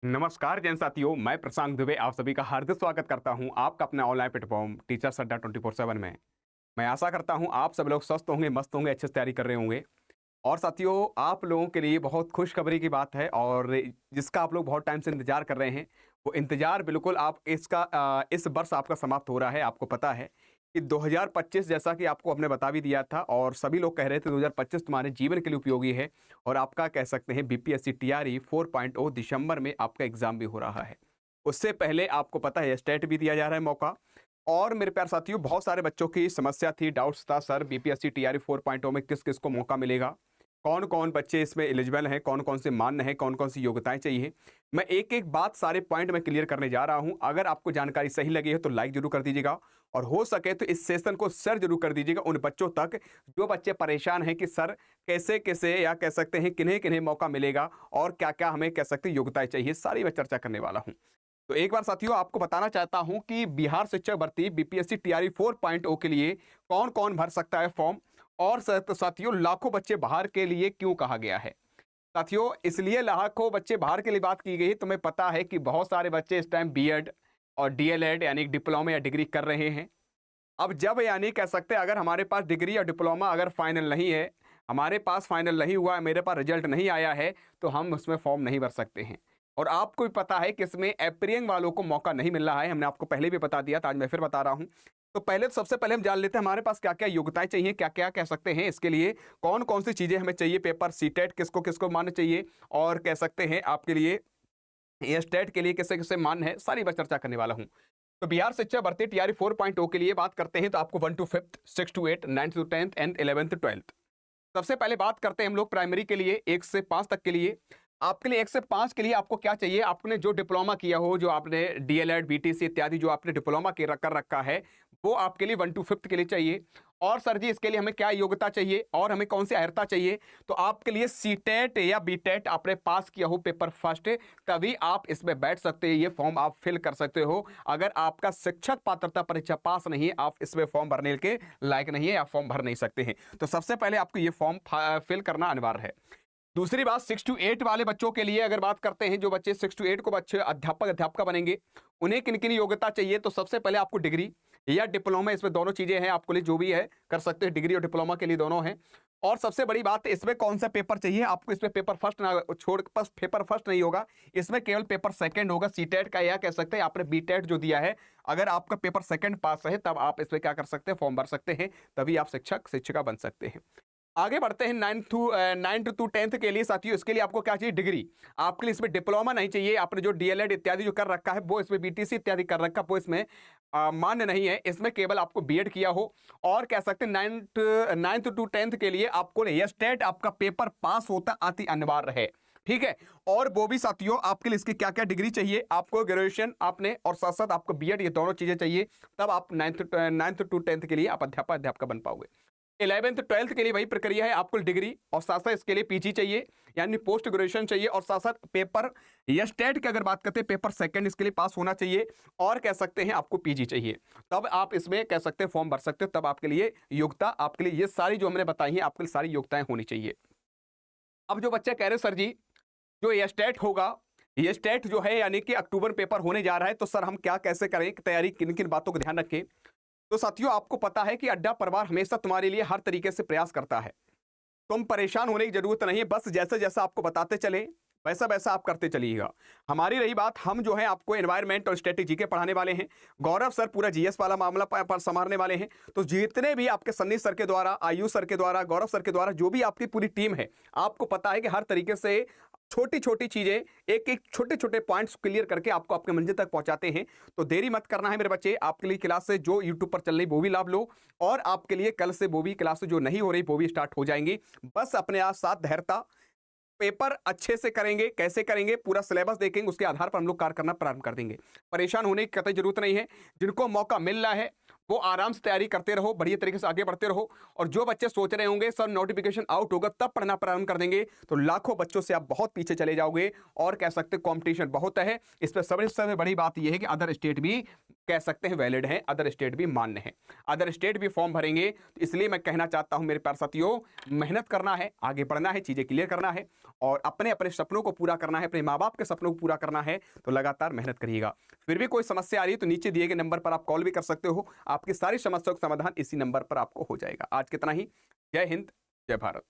नमस्कार जैन साथियों, मैं प्रशांत दुबे आप सभी का हार्दिक स्वागत करता हूं आपका अपने ऑनलाइन प्लेटफॉर्म टीचर्स अड्डा 24/7 में। मैं आशा करता हूं आप सब लोग स्वस्थ होंगे, मस्त होंगे, अच्छे से तैयारी कर रहे होंगे। और साथियों, आप लोगों के लिए बहुत खुशखबरी की बात है और जिसका आप लोग बहुत टाइम से इंतजार कर रहे हैं, वो इंतजार बिल्कुल आप इसका इस वर्ष आपका समाप्त हो रहा है। आपको पता है कि 2025 जैसा कि आपको हमने बता भी दिया था और सभी लोग कह रहे थे 2025 तुम्हारे जीवन के लिए उपयोगी है और आपका कह सकते हैं बीपीएससी टीआरई 4.0 दिसंबर में आपका एग्जाम भी हो रहा है। उससे पहले आपको पता है स्टेट भी दिया जा रहा है मौका। और मेरे प्यार साथियों, बहुत सारे बच्चों की समस्या थी, डाउट्स था, सर बीपीएससी टीआरई 4.0 में किस किस को मौका मिलेगा, कौन कौन बच्चे इसमें एलिजिबल हैं, कौन कौन से मान्य हैं, कौन कौन सी योग्यताएं चाहिए। मैं एक एक बात सारे पॉइंट में क्लियर करने जा रहा हूं। अगर आपको जानकारी सही लगी है तो लाइक जरूर कर दीजिएगा और हो सके तो इस सेशन को शेयर जरूर कर दीजिएगा उन बच्चों तक जो बच्चे परेशान हैं कि सर कैसे कैसे या कह सकते हैं किन्हें किन्हें मौका मिलेगा और क्या क्या हमें कह सकते हैं योग्यताएं चाहिए, सारी मैं चर्चा करने वाला हूं। तो एक बार साथियों आपको बताना चाहता हूं कि बिहार शिक्षक भर्ती बीपीएससी टीआरई 4.0 के लिए कौन कौन भर सकता है फॉर्म। और साथियों, लाखों बच्चे बाहर के लिए क्यों कहा गया है। साथियों, इसलिए लाखों बच्चे बाहर के लिए बात की गई है। तुम्हें पता है कि बहुत सारे बच्चे इस टाइम बीएड और डीएलएड यानी डिप्लोमा या डिग्री कर रहे हैं। अब जब यानी कह सकते हैं अगर हमारे पास डिग्री या डिप्लोमा अगर फाइनल नहीं है, हमारे पास फाइनल नहीं हुआ है, मेरे पास रिजल्ट नहीं आया है, तो हम उसमें फॉर्म नहीं भर सकते हैं। और आपको भी पता है कि इसमें अप्रियंग वालों को मौका नहीं मिल रहा है। हमने आपको पहले भी बता दिया था, आज मैं फिर बता रहा हूं। तो पहले तो सबसे पहले हम जान लेते हैं हमारे पास क्या क्या योग्यताएं चाहिए, क्या क्या कह सकते हैं इसके लिए कौन कौन सी चीजें हमें चाहिए। पेपर सीटेट किसको किसको मान्य चाहिए और कह सकते हैं आपके लिए ये स्टेट के लिए किससे किससे मान्य है, सारी बात चर्चा करने वाला हूं। तो बिहार शिक्षा भर्ती टीआरई 4.0 के लिए बात करते हैं तो आपको 1 to 5th, 6 to 8, 9 to 10th and 11th 12th। सबसे पहले बात करते हैं हम लोग प्राइमरी के लिए 1 से 5 तक के लिए। आपके लिए 1 से 5 के लिए आपको क्या चाहिए, आपने जो डिप्लोमा किया हो, जो आपने डीएलएड बीटीसी इत्यादि जो आपने डिप्लोमा कर रखा है, वो आपके लिए 1 to 5th के लिए चाहिए। और सर जी इसके लिए हमें क्या योग्यता चाहिए और हमें कौन सी अर्हता चाहिए, तो आपके लिए सीटेट या बीटेट आपने पास किया हो पेपर फर्स्ट, तभी आप इसमें बैठ सकते हैं, ये फॉर्म आप फिल कर सकते हो। अगर आपका शिक्षक पात्रता परीक्षा पास नहीं है, आप इसमें फॉर्म भरने के लायक नहीं है, आप फॉर्म भर नहीं सकते हैं। तो सबसे पहले आपको ये फॉर्म फिल करना अनिवार्य है। दूसरी बात 6 to 8 वाले बच्चों के लिए अगर बात करते हैं, जो बच्चे 6 to 8 को बच्चे अध्यापक बनेंगे, उन्हें किन किन योग्यता चाहिए, तो सबसे पहले आपको डिग्री या डिप्लोमा, इसमें दोनों चीजें हैं आपके लिए, जो भी है कर सकते हैं, डिग्री और डिप्लोमा के लिए दोनों हैं। और सबसे बड़ी बात, इसमें कौन सा पेपर चाहिए आपको, इसमें पेपर फर्स्ट ना छोड़, बस पेपर फर्स्ट नहीं होगा, इसमें केवल पेपर सेकंड होगा। सीटेट का या कह सकते हैं आपने बीटेट जो दिया है, अगर आपका पेपर सेकंड पास है तब आप इसमें क्या कर सकते हैं, फॉर्म भर सकते हैं, तभी आप शिक्षिका बन सकते हैं। आगे बढ़ते हैं 9 to 10th के लिए। साथियों इसके लिए आपको क्या चाहिए, डिग्री। आपके लिए इसमें डिप्लोमा नहीं चाहिए, आपने जो डीएलएड इत्यादि जो कर रखा है, वो इसमें बीटीसी इत्यादि कर रखा है, वो इसमें मान्य नहीं है। इसमें केवल आपको बीएड किया हो। और कह सकते हैं 9th to 10th के लिए आपको स्टेट आपका पेपर पास होता अति अनिवार्य है, ठीक है। और वो भी साथियों आपके लिए इसकी क्या क्या डिग्री चाहिए, आपको ग्रेजुएशन आपने और साथ साथ आपको बीएड, ये दोनों चीजें चाहिए, तब आप 9th to 10th के लिए आप अध्यापक बन पाओगे। 11th 12th के लिए वही प्रक्रिया है, आपको डिग्री और साथ साथ इसके लिए पीजी चाहिए यानी पोस्ट ग्रेजुएशन चाहिए, और साथ साथ पेपर या स्टेट की अगर बात करते हैं पेपर सेकंड इसके लिए पास होना चाहिए, और कह सकते हैं आपको पीजी चाहिए, तब आप इसमें कह सकते हैं फॉर्म भर सकते हो। तब आपके लिए योग्यता, आपके लिए ये सारी जो हमने बताई है, आपके लिए सारी योग्यताएं होनी चाहिए। अब जो बच्चे कह रहे सर जी जो ये स्टेट होगा, ये स्टेट जो है यानी कि अक्टूबर पेपर होने जा रहा है, तो सर हम क्या कैसे करें, तैयारी किन किन बातों का ध्यान रखें। तो साथियों आपको पता है कि अड्डा परिवार हमेशा तुम्हारे लिए हर तरीके से प्रयास करता है। तुम परेशान होने की जरूरत नहीं है, बस जैसे जैसा आपको बताते चले वैसा वैसा आप करते चलिएगा। हमारी रही बात, हम जो है आपको एनवायरमेंट और स्ट्रेटेजी के पढ़ाने वाले हैं। गौरव सर पूरा जीएस वाला मामला पर संभालने वाले हैं। तो जितने भी आपके सन्नी सर के द्वारा, आयुष सर के द्वारा, गौरव सर के द्वारा, जो भी आपकी पूरी टीम है, आपको पता है कि हर तरीके से छोटी छोटी चीजें, एक एक छोटे छोटे पॉइंट्स क्लियर करके आपको आपके मंजिल तक पहुंचाते हैं। तो देरी मत करना है मेरे बच्चे, आपके लिए क्लास से जो यूट्यूब पर चल रही वो भी लाभ लो, और आपके लिए कल से वो भी क्लास जो नहीं हो रही वो भी स्टार्ट हो जाएंगी। बस अपने आप साथ धैर्यता, पेपर अच्छे से करेंगे, कैसे करेंगे, पूरा सिलेबस देखेंगे, उसके आधार पर हम लोग कार्य करना प्रारंभ कर देंगे। परेशान होने की कतई जरूरत नहीं है। जिनको मौका मिल रहा है वो आराम से तैयारी करते रहो, बढ़िया तरीके से आगे बढ़ते रहो। और जो बच्चे सोच रहे होंगे सर नोटिफिकेशन आउट होगा तब पढ़ना प्रारंभ कर देंगे, तो लाखों बच्चों से आप बहुत पीछे चले जाओगे, और कह सकते कंपटीशन बहुत है। इस पर सबसे बड़ी बात यह है कि अदर स्टेट भी कह सकते हैं वैलिड हैं, अदर स्टेट भी मान्य है। अदर स्टेट भी फॉर्म भरेंगे, तो इसलिए मैं कहना चाहता हूं मेरे प्यारे साथियों, मेहनत करना है, आगे बढ़ना है, चीजें क्लियर करना है और अपने अपने सपनों को पूरा करना है, अपने माँ बाप के सपनों को पूरा करना है, तो लगातार मेहनत करिएगा। फिर भी कोई समस्या आ रही है तो नीचे दिए गए नंबर पर आप कॉल भी कर सकते हो, आपकी सारी समस्याओं का समाधान इसी नंबर पर आपको हो जाएगा। आज कितना ही। जय हिंद, जय भारत।